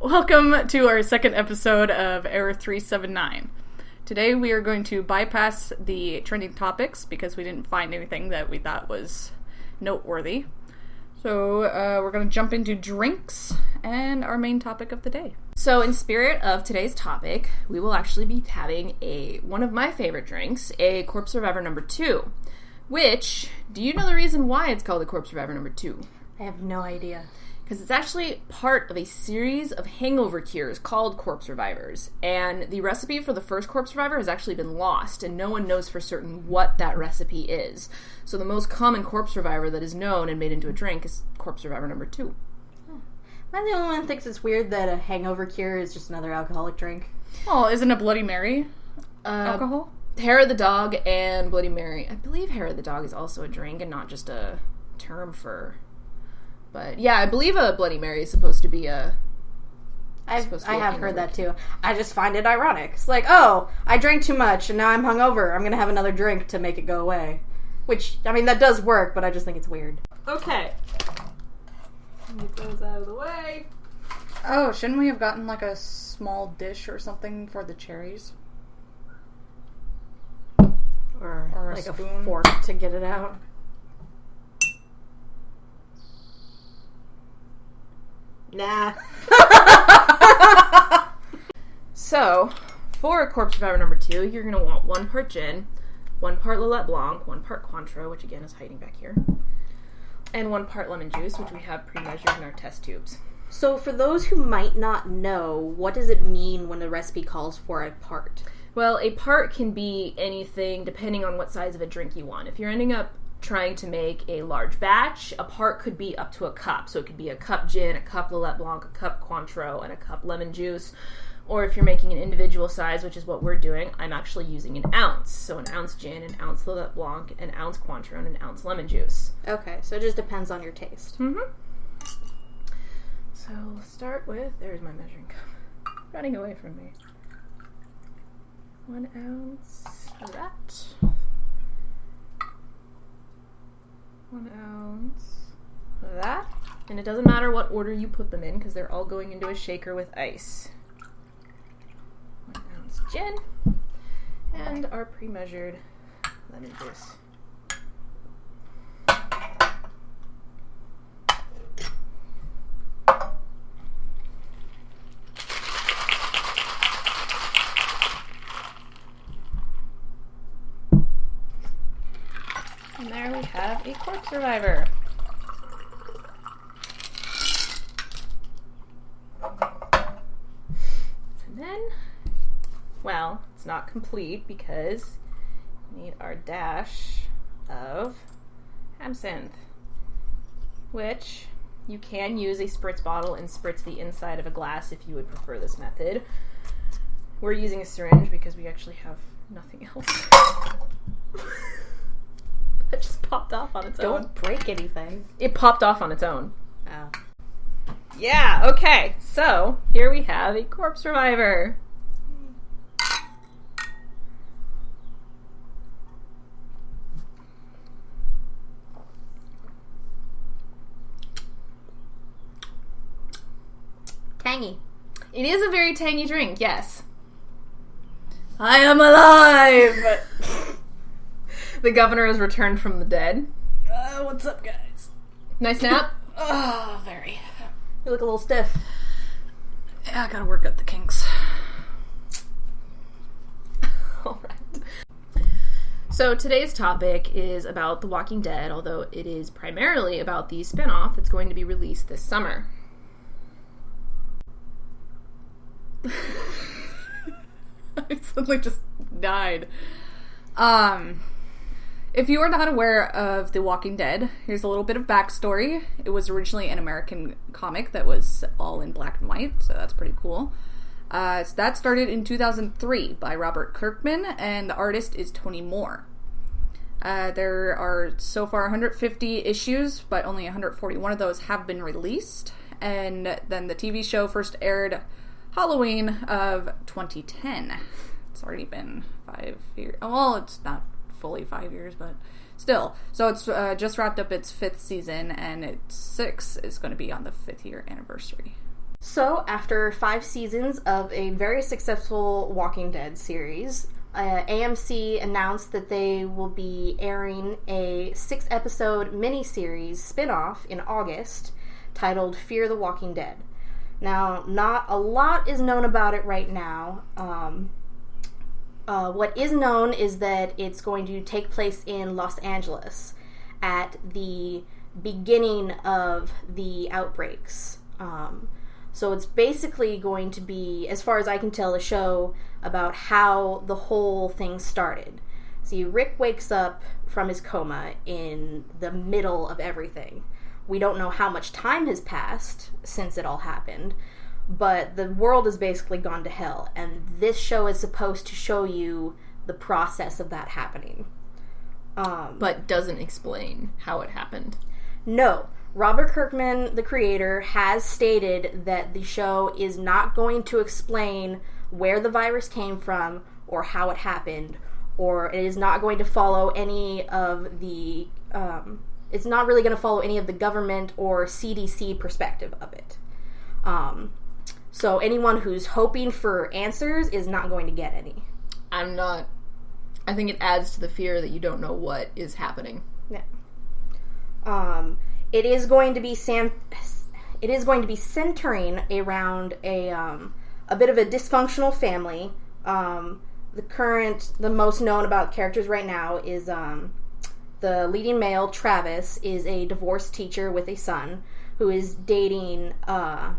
Welcome to our second episode of Error 379. Today we are going to bypass the trending topics because we didn't find anything that we thought was noteworthy. So we're going to jump into drinks and our main topic of the day. So in spirit of today's topic, we will actually be having one of my favorite drinks, a Corpse Reviver number 2. Which, do you know the reason why it's called a Corpse Reviver number 2? I have no idea. Because it's actually part of a series of hangover cures called Corpse Revivers. And the recipe for the first Corpse Reviver has actually been lost, and no one knows for certain what that recipe is. So the most common Corpse Reviver that is known and made into a drink is Corpse Reviver number 2. Am I the only one who thinks it's weird that a hangover cure is just another alcoholic drink? Oh, isn't a Bloody Mary alcohol? Hair of the Dog and Bloody Mary. I believe Hair of the Dog is also a drink and not just a term for... But yeah, I believe a Bloody Mary is supposed to be a... I have heard that too. I just find it ironic. It's like, oh, I drank too much and now I'm hungover. I'm going to have another drink to make it go away. Which, I mean, that does work, but I just think it's weird. Okay. Get those out of the way. Oh, shouldn't we have gotten like a small dish or something for the cherries? Or like spoon. a fork to get it out. Nah. So, for Corpse Reviver number 2, you're going to want 1 part gin, 1 part Lillet Blanc, 1 part Cointreau, which again is hiding back here, and 1 part lemon juice, which we have pre-measured in our test tubes. So for those who might not know, what does it mean when the recipe calls for a part? Well, a part can be anything depending on what size of a drink you want. If you're ending up trying to make a large batch, a part could be up to a cup. So it could be a cup gin, a cup Lillet Blanc, a cup Cointreau, and a cup lemon juice. Or if you're making an individual size, which is what we're doing, I'm actually using an ounce. So an ounce gin, an ounce Lillet Blanc, an ounce Cointreau, and an ounce lemon juice. Okay, so it just depends on your taste. Mm-hmm. So we'll start with, there's my measuring cup. Running away from me. 1 ounce of that. 1 ounce of that. And it doesn't matter what order you put them in because they're all going into a shaker with ice. 1 ounce gin. And our pre-measured lemon juice. And there we have a Corpse Reviver. And then, well, it's not complete because we need our dash of Absinthe, which you can use a spritz bottle and spritz the inside of a glass if you would prefer this method. We're using a syringe because we actually have nothing else. It just popped off on its own. Don't break anything. It popped off on its own. Oh. Yeah, okay. So, here we have a Corpse Reviver. Tangy. It is a very tangy drink, yes. I am alive! The governor has returned from the dead. What's up, guys? Nice nap? Oh, very. You look a little stiff. Yeah, I gotta work out the kinks. Alright. So today's topic is about The Walking Dead, although it is primarily about the spin-off that's going to be released this summer. I suddenly just died. If you are not aware of The Walking Dead, here's a little bit of backstory. It was originally an American comic that was all in black and white, so that's pretty cool. So that started in 2003 by Robert Kirkman, and the artist is Tony Moore. There are so far 150 issues, but only 141 of those have been released. And then the TV show first aired Halloween of 2010. It's already been 5 years. Well, it's not fully 5 years, but still. So it's just wrapped up its 5th season, and its 6th is going to be on the 5th year anniversary. So, after 5 seasons of a very successful Walking Dead series, AMC announced that they will be airing a 6-episode miniseries spin-off in August titled Fear the Walking Dead. Now, not a lot is known about it right now. What is known is that it's going to take place in Los Angeles at the beginning of the outbreaks. So it's basically going to be, as far as I can tell, a show about how the whole thing started. See, Rick wakes up from his coma in the middle of everything. We don't know how much time has passed since it all happened, but the world has basically gone to hell, and this show is supposed to show you the process of that happening. But doesn't explain how it happened. No. Robert Kirkman, the creator, has stated that the show is not going to explain where the virus came from or how it happened, or it is not going to follow any of the, it's not really going to follow any of the government or CDC perspective of it. So anyone who's hoping for answers is not going to get any. I think it adds to the fear that you don't know what is happening. Yeah. It is going to be centering around a bit of a dysfunctional family. The most known about characters right now is the leading male, Travis, is a divorced teacher with a son who is dating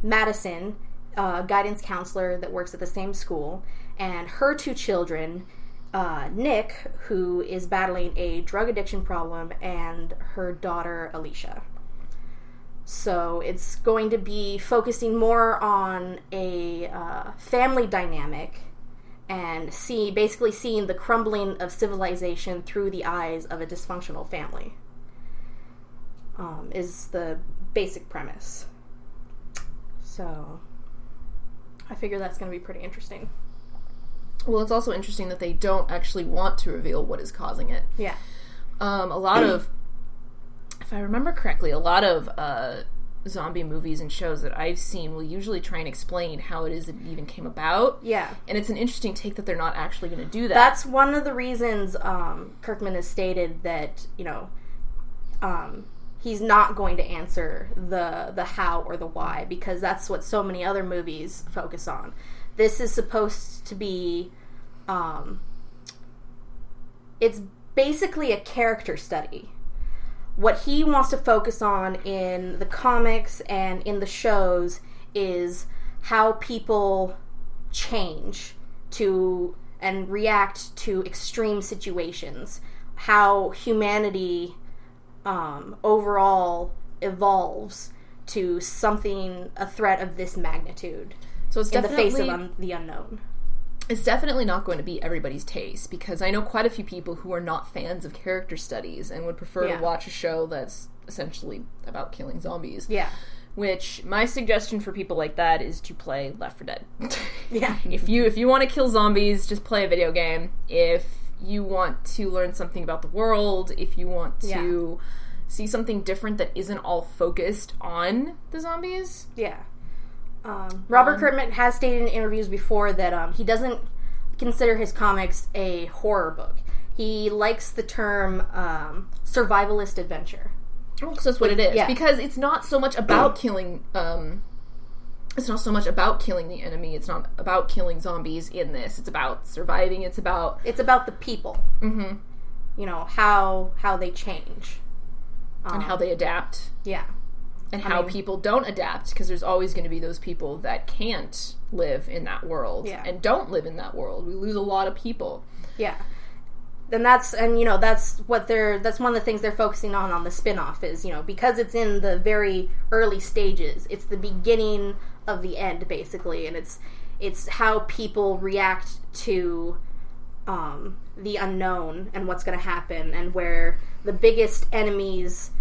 Madison, a guidance counselor that works at the same school, and her 2 children, Nick, who is battling a drug addiction problem, and her daughter, Alicia. So it's going to be focusing more on a family dynamic and basically seeing the crumbling of civilization through the eyes of a dysfunctional family is the basic premise. So I figure that's going to be pretty interesting. Well, it's also interesting that they don't actually want to reveal what is causing it. Yeah. A lot of, if I remember correctly, a lot of zombie movies and shows that I've seen will usually try and explain how it is it even came about. Yeah. And it's an interesting take that they're not actually going to do that. That's one of the reasons Kirkman has stated that, he's not going to answer the how or the why, because that's what so many other movies focus on. This is supposed to be, it's basically a character study. What he wants to focus on in the comics and in the shows is how people change to and react to extreme situations, how humanity overall evolves to a threat of this magnitude. So it's in the face of the unknown. It's definitely not going to be everybody's taste, because I know quite a few people who are not fans of character studies and would prefer to watch a show that's essentially about killing zombies. Yeah. Which, my suggestion for people like that is to play Left 4 Dead. Yeah. If you want to kill zombies, just play a video game. If you want to learn something about the world, if you want to see something different that isn't all focused on the zombies. Yeah. Robert Kirkman has stated in interviews before that he doesn't consider his comics a horror book. He likes the term survivalist adventure. Well, so that's what it is. Yeah. Because it's not so much about killing... it's not so much about killing the enemy. It's not about killing zombies in this. It's about surviving. It's about the people. Mm-hmm. How they change. And how they adapt. Yeah. And how people don't adapt, because there's always going to be those people that can't live in that world and don't live in that world. We lose a lot of people. Yeah. That's one of the things they're focusing on the spin-off is, because it's in the very early stages, it's the beginning of the end, basically, and it's how people react to the unknown and what's going to happen, and where the biggest enemies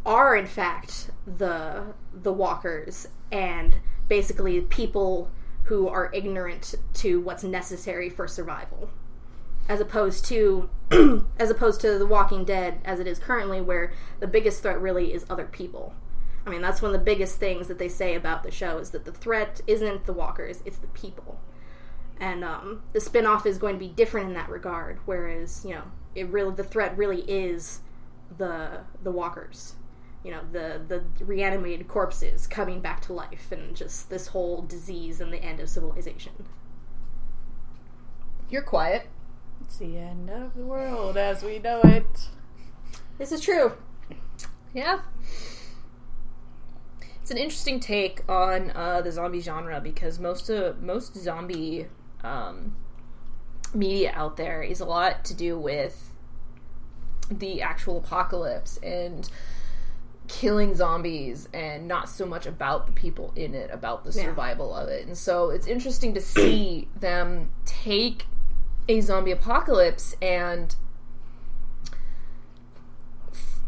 are in fact the walkers, and basically people who are ignorant to what's necessary for survival, as opposed to The Walking Dead as it is currently, where the biggest threat really is other people. I mean, that's one of the biggest things that they say about the show is that the threat isn't the walkers, it's the people. And the spin-off is going to be different in that regard, whereas, the threat really is the walkers. The reanimated corpses coming back to life and just this whole disease and the end of civilization. You're quiet. It's the end of the world as we know it. This is true. Yeah. It's an interesting take on the zombie genre because most zombie media out there is a lot to do with the actual apocalypse and killing zombies and not so much about the people in it, about the survival of it. And so it's interesting to see them take a zombie apocalypse and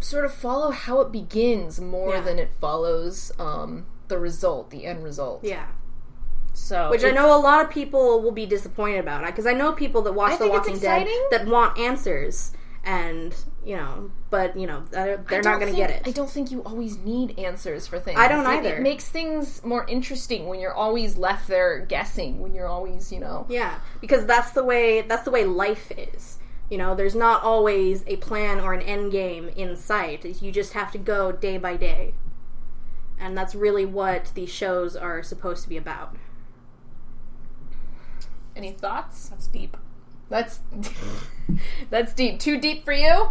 sort of follow how it begins more than it follows the end result. Yeah. So, which I know a lot of people will be disappointed about, because I know people that watch The Walking Dead that want answers, and they're not going to get it. I don't think you always need answers for things. I don't either. It makes things more interesting when you're always left there guessing. When you're always, Yeah, because that's the way life is. There's not always a plan or an end game in sight. You just have to go day by day. And that's really what these shows are supposed to be about. Any thoughts? That's deep. That's deep. Too deep for you?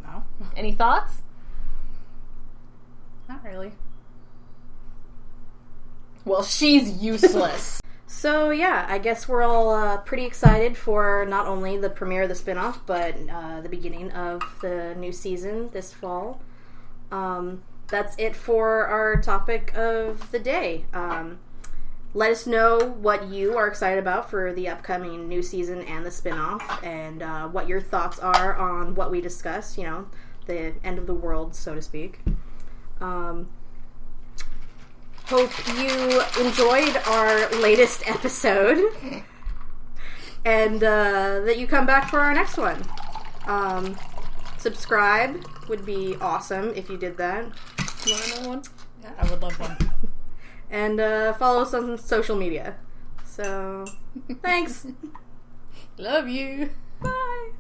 No. Any thoughts? Not really. Well, she's useless. So, yeah, I guess we're all pretty excited for not only the premiere of the spinoff, but the beginning of the new season this fall. That's it for our topic of the day. Let us know what you are excited about for the upcoming new season and the spinoff, and what your thoughts are on what we discussed, the end of the world, so to speak. Hope you enjoyed our latest episode, and that you come back for our next one. Subscribe would be awesome if you did that. You want another one? Yeah, I would love one. And follow us on social media. So, thanks. Love you. Bye.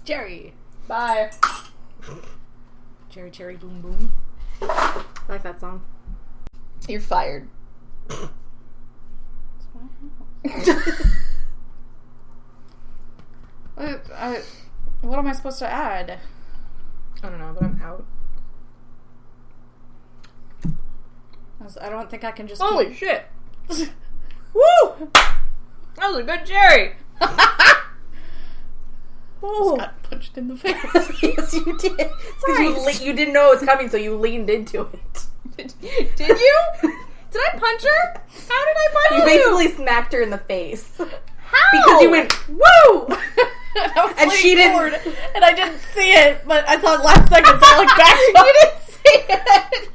Jerry. Bye. Cherry, cherry, boom, boom. I like that song. You're fired. What am I supposed to add? I don't know, but I'm out. I don't think I can just... Holy shit! Woo! That was a good cherry! Oh. Got punched in the face. Yes, you did. Because you didn't know it was coming, so you leaned into it. Did you? Did I punch her? How did I punch you? You basically smacked her in the face. How? Because you went, woo! And she didn't... And I didn't see it, but I saw it last second, so I looked back. You didn't see it!